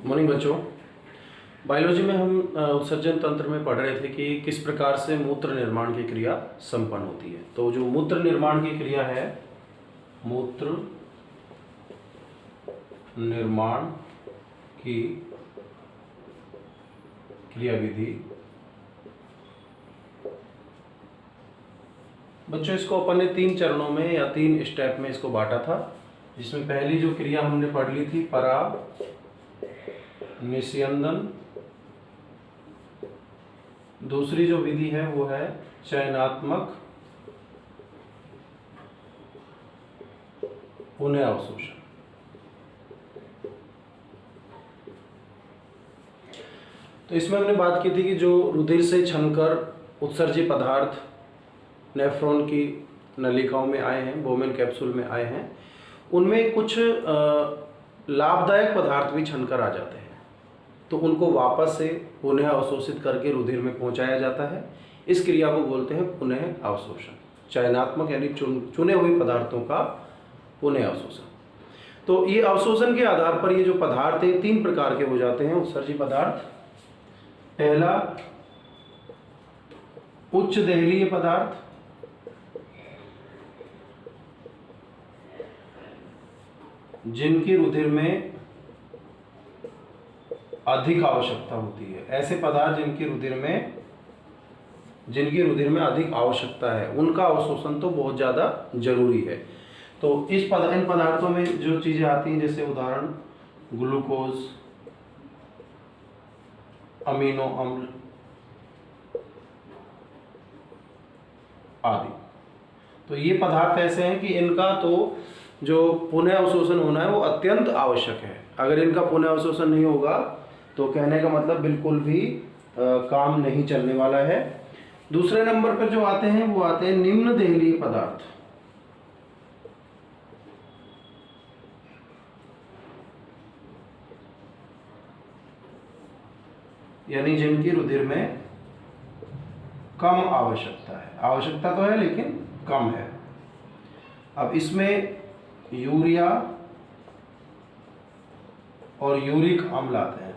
Morning बच्चों। Biology में हम उत्सर्जन तंत्र में पढ़ रहे थे कि किस प्रकार से मूत्र निर्माण की क्रिया संपन्न होती है। तो जो मूत्र निर्माण की क्रिया है, मूत्र निर्माण की क्रिया विधि, बच्चों इसको अपन ने 3 चरणों में या 3 स्टेप में इसको बांटा था, जिसमें पहली जो क्रिया हमने पढ़ ली थी परा निस्यंदन, दूसरी जो विधि है वो है चयनात्मक पुनः अवशोषण। तो इसमें हमने बात की थी कि जो रुधिर से छनकर उत्सर्जित पदार्थ नेफ्रॉन की नलिकाओं में आए हैं, बोमेन कैप्सूल में आए हैं, उनमें कुछ लाभदायक पदार्थ भी छनकर आ जाते हैं। तो उनको वापस से पुनः अवशोषित करके रुधिर में पहुंचाया जाता है। इस क्रिया को बोलते हैं पुनः अवशोषण। चयनात्मक यानी चुने हुए पदार्थों का पुनः अवशोषण। तो ये अवशोषण के आधार पर ये जो पदार्थ है 3 प्रकार के हो जाते हैं उत्सर्जित पदार्थ। पहला उच्च दहलीय पदार्थ, जिनकी रुधिर में अधिक आवश्यकता होती है। ऐसे पदार्थ जिनकी रुधिर में अधिक आवश्यकता है, उनका अवशोषण तो बहुत ज़्यादा जरूरी है। तो इन पदार्थों में जो चीज़ें आती हैं, जैसे उदाहरण ग्लूकोज, अमीनो अम्ल आदि। तो ये पदार्थ ऐसे हैं कि इनका तो जो पुनः अवशोषण होना है वो अत्यंत आवश्यक है। अगर इनका पुनः अवशोषण नहीं होगा तो कहने का मतलब बिल्कुल भी काम नहीं चलने वाला है। दूसरे नंबर पर जो आते हैं वो आते हैं निम्न दहलीय पदार्थ, यानी जिनकी रुधिर में कम आवश्यकता है। आवश्यकता तो है लेकिन कम है। अब इसमें यूरिया और यूरिक अम्ल आते हैं।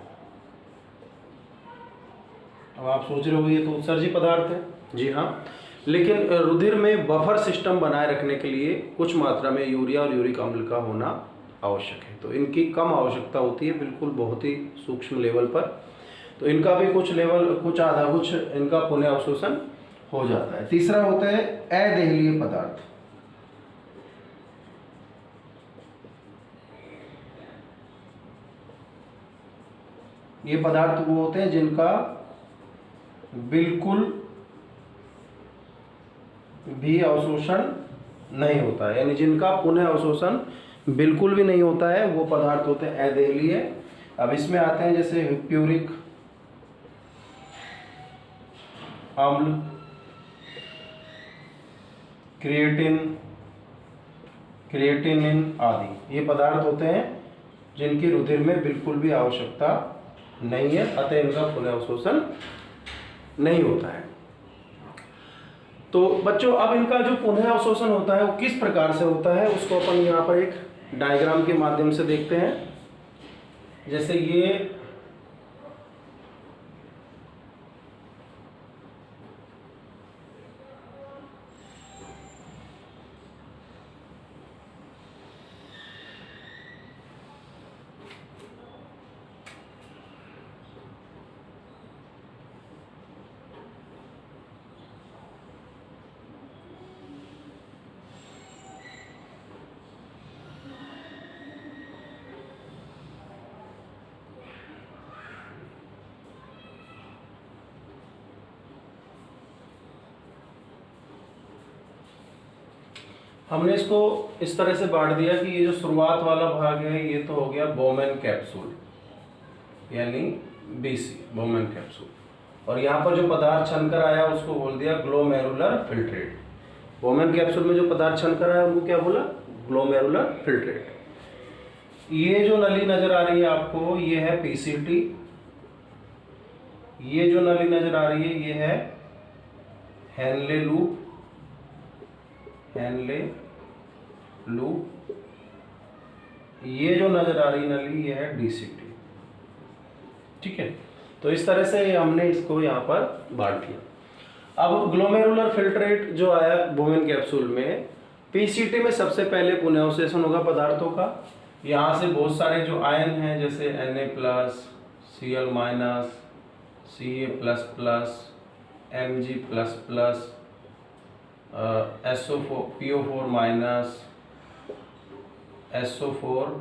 अब आप सोच रहे हो ये तो उत्सर्जित पदार्थ है। जी हाँ, लेकिन रुधिर में बफर सिस्टम बनाए रखने के लिए कुछ मात्रा में यूरिया और यूरिक अम्ल का होना आवश्यक है। तो इनकी कम आवश्यकता होती है, बिल्कुल बहुत ही सूक्ष्म लेवल पर। तो इनका भी कुछ इनका पुनः अवशोषण हो जाता है। तीसरा होता है अदहलीय पदार्थ। ये पदार्थ वो होते हैं जिनका बिल्कुल भी अवशोषण नहीं होता है, यानी जिनका पुनः अवशोषण बिल्कुल भी नहीं होता है, वो पदार्थ होते हैं अदहलीय। अब इसमें आते हैं जैसे प्यूरिक अम्ल, क्रिएटिनिन आदि। ये पदार्थ होते हैं जिनकी रुधिर में बिल्कुल भी आवश्यकता नहीं है, अतः इनका पुनः अवशोषण नहीं होता है। तो बच्चों, अब इनका जो पुनः अवशोषण होता है वो किस प्रकार से होता है, उसको अपन यहाँ पर एक डायग्राम के माध्यम से देखते हैं। जैसे ये हमने इसको इस तरह से बांट दिया कि ये जो शुरुआत वाला भाग है ये तो हो गया बोमेन कैप्सूल, यानी BC बोमेन कैप्सूल, और यहाँ पर जो पदार्थ छनकर आया उसको बोल दिया ग्लोमेरुलर फिल्ट्रेट। बोमेन कैप्सूल में जो पदार्थ छनकर आया उनको क्या बोला? Glomerular filtrate. ये जो नली नजर आ रही है आपको, ये है PCT। ये जो नली नजर आ रही है ये है हेनले लूप, ये जो नजर आ रही नली ये है DCT। ठीक है, तो इस तरह से हमने इसको यहाँ पर बांट दिया। अब ग्लोमेरुलर फिल्ट्रेट जो आया बोमेन कैप्सूल में, पीसीटी में सबसे पहले पुनःअवशोषण होगा पदार्थों का। यहाँ से बहुत सारे जो आयन हैं जैसे Na+, Cl-, Ca++, Mg++, SO4, PO4-, SO4-,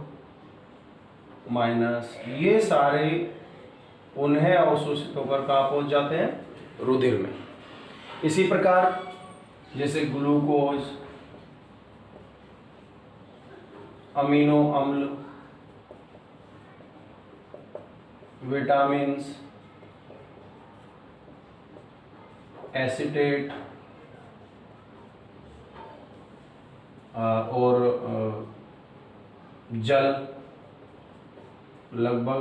ये सारे पुनः अवशोषित होकर कहाँ पहुँच जाते हैं? रुधिर में। इसी प्रकार जैसे ग्लूकोज, अमीनो अम्ल, विटामिन्स, एसिटेट और जल, लगभग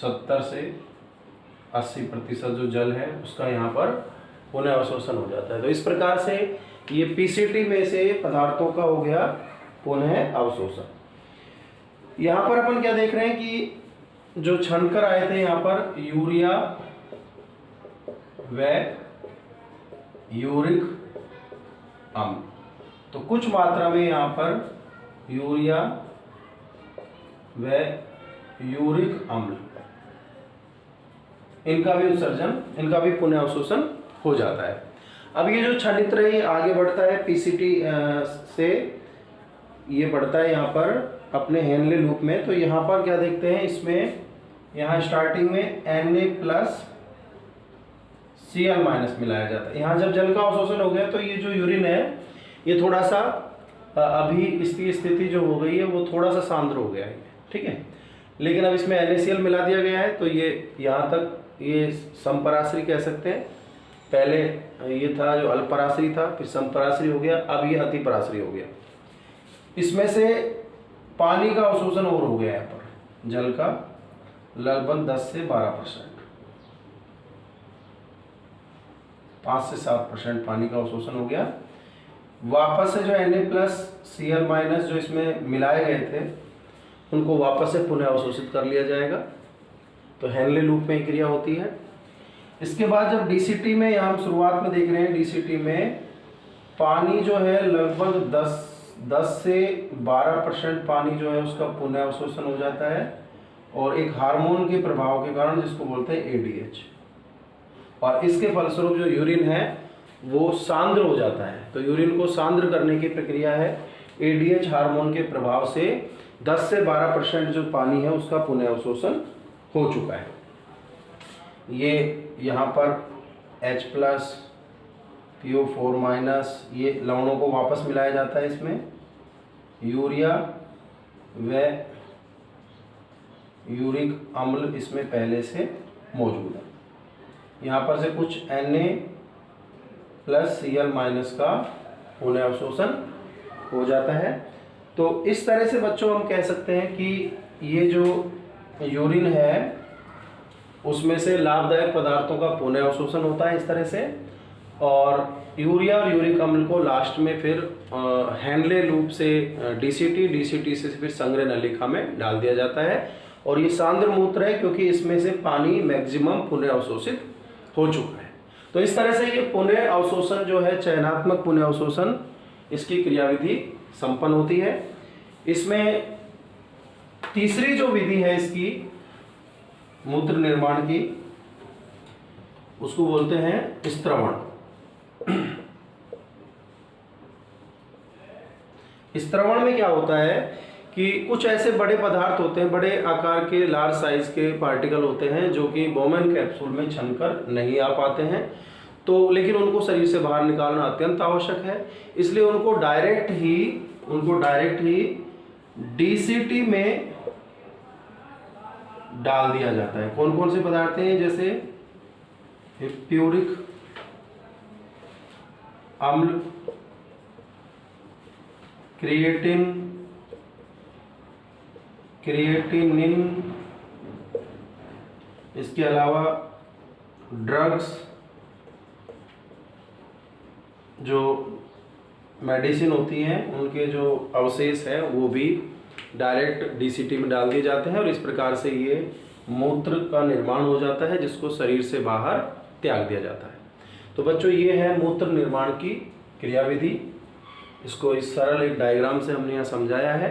70 से 80% जो जल है उसका यहाँ पर पुनः अवशोषण हो जाता है। तो इस प्रकार से ये पीसीटी में से पदार्थों का हो गया पुनः अवशोषण। यहाँ पर अपन क्या देख रहे हैं कि जो छनकर आए थे यहाँ पर यूरिया व यूरिक अम्ल, तो कुछ मात्रा में यहाँ पर यूरिया व यूरिक अम्ल, इनका भी उत्सर्जन, इनका भी पुनः अवशोषण हो जाता है। अब ये जो छनित्र है ये आगे बढ़ता है पीसीटी से, ये बढ़ता है यहाँ पर अपने हेनले लूप में। तो यहाँ पर क्या देखते हैं, इसमें यहाँ स्टार्टिंग में Na+, Cl- मिलाया जाता है। यहाँ जब जल का अवशोषण हो गया तो ये जो यूरिन है ये थोड़ा सा अभी इसकी स्थिति जो हो गई है वो थोड़ा सा सांद्र हो गया है, ठीक है। लेकिन अब इसमें NaCl मिला दिया गया है तो ये यहाँ तक ये समपराश्री कह सकते हैं। पहले ये था जो अल्पराश्री था, फिर समपराश्री हो गया, अब ये अतिपराश्री हो गया। इसमें से पानी का अवशोषण और हो गया यहाँ पर, जल का लगभग 10 से 12%, 5 से 7% पानी का अवशोषण हो गया। वापस से जो Na+, Cl- जो इसमें मिलाए गए थे उनको वापस से पुनः अवशोषित कर लिया जाएगा। तो हेनले लूप में क्रिया होती है। इसके बाद जब डीसीटी में, यहाँ हम शुरुआत में देख रहे हैं डीसीटी में पानी जो है लगभग 10 से 12% पानी जो है उसका पुनः अवशोषण हो जाता है, और एक हार्मोन के प्रभाव के कारण जिसको बोलते हैं ADH, और इसके फलस्वरूप जो यूरिन है वो सांद्र हो जाता है। तो यूरिन को सांद्र करने की प्रक्रिया है, ADH हार्मोन के प्रभाव से 10 से 12% जो पानी है उसका पुनः अवशोषण हो चुका है। ये यहाँ पर H+, PO4-, ये लवणों को वापस मिलाया जाता है। इसमें यूरिया व यूरिक अम्ल इसमें पहले से मौजूद है। यहाँ पर से कुछ Na+Cl- का पुनः अवशोषण हो जाता है। तो इस तरह से बच्चों हम कह सकते हैं कि ये जो यूरिन है उसमें से लाभदायक पदार्थों का पुनः अवशोषण होता है इस तरह से, और यूरिया और यूरिक अम्ल को लास्ट में फिर हेनले लूप से डीसीटी से फिर संग्रह नलिका में डाल दिया जाता है। और ये सांद्र मूत्र है क्योंकि इसमें से पानी मैक्सिमम पुनः अवशोषित हो चुका है। तो इस तरह से ये पुनः अवशोषण जो है, चयनात्मक पुनः अवशोषण, इसकी क्रियाविधि संपन्न होती है। इसमें तीसरी जो विधि है इसकी मूत्र निर्माण की, उसको बोलते हैं स्त्रवण। स्त्रवण में क्या होता है कि कुछ ऐसे बड़े पदार्थ होते हैं, बड़े आकार के लार्ज साइज के पार्टिकल होते हैं जो कि बोमेन कैप्सूल में छनकर नहीं आ पाते हैं, तो लेकिन उनको शरीर से बाहर निकालना अत्यंत आवश्यक है। इसलिए उनको डायरेक्ट ही डीसीटी में डाल दिया जाता है। कौन कौन से पदार्थ हैं, जैसे प्यूरिक अम्ल, क्रिएटिनिन, इसके अलावा ड्रग्स, जो मेडिसिन होती हैं उनके जो अवशेष हैं वो भी डायरेक्ट डीसीटी में डाल दिए जाते हैं, और इस प्रकार से ये मूत्र का निर्माण हो जाता है जिसको शरीर से बाहर त्याग दिया जाता है। तो बच्चों ये है मूत्र निर्माण की क्रियाविधि। इसको इस सरल एक डायग्राम से हमने यहाँ समझाया है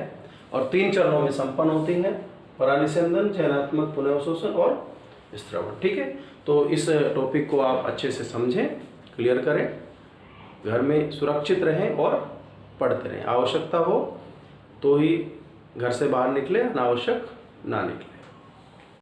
और 3 चरणों में संपन्न होती है, परानिस्यंदन, चयनात्मक पुनर्अवशोषण और स्त्रवण। ठीक है, तो इस टॉपिक को आप अच्छे से समझें, क्लियर करें, घर में सुरक्षित रहें और पढ़ते रहें। आवश्यकता हो तो ही घर से बाहर निकले, अनावश्यक ना निकले।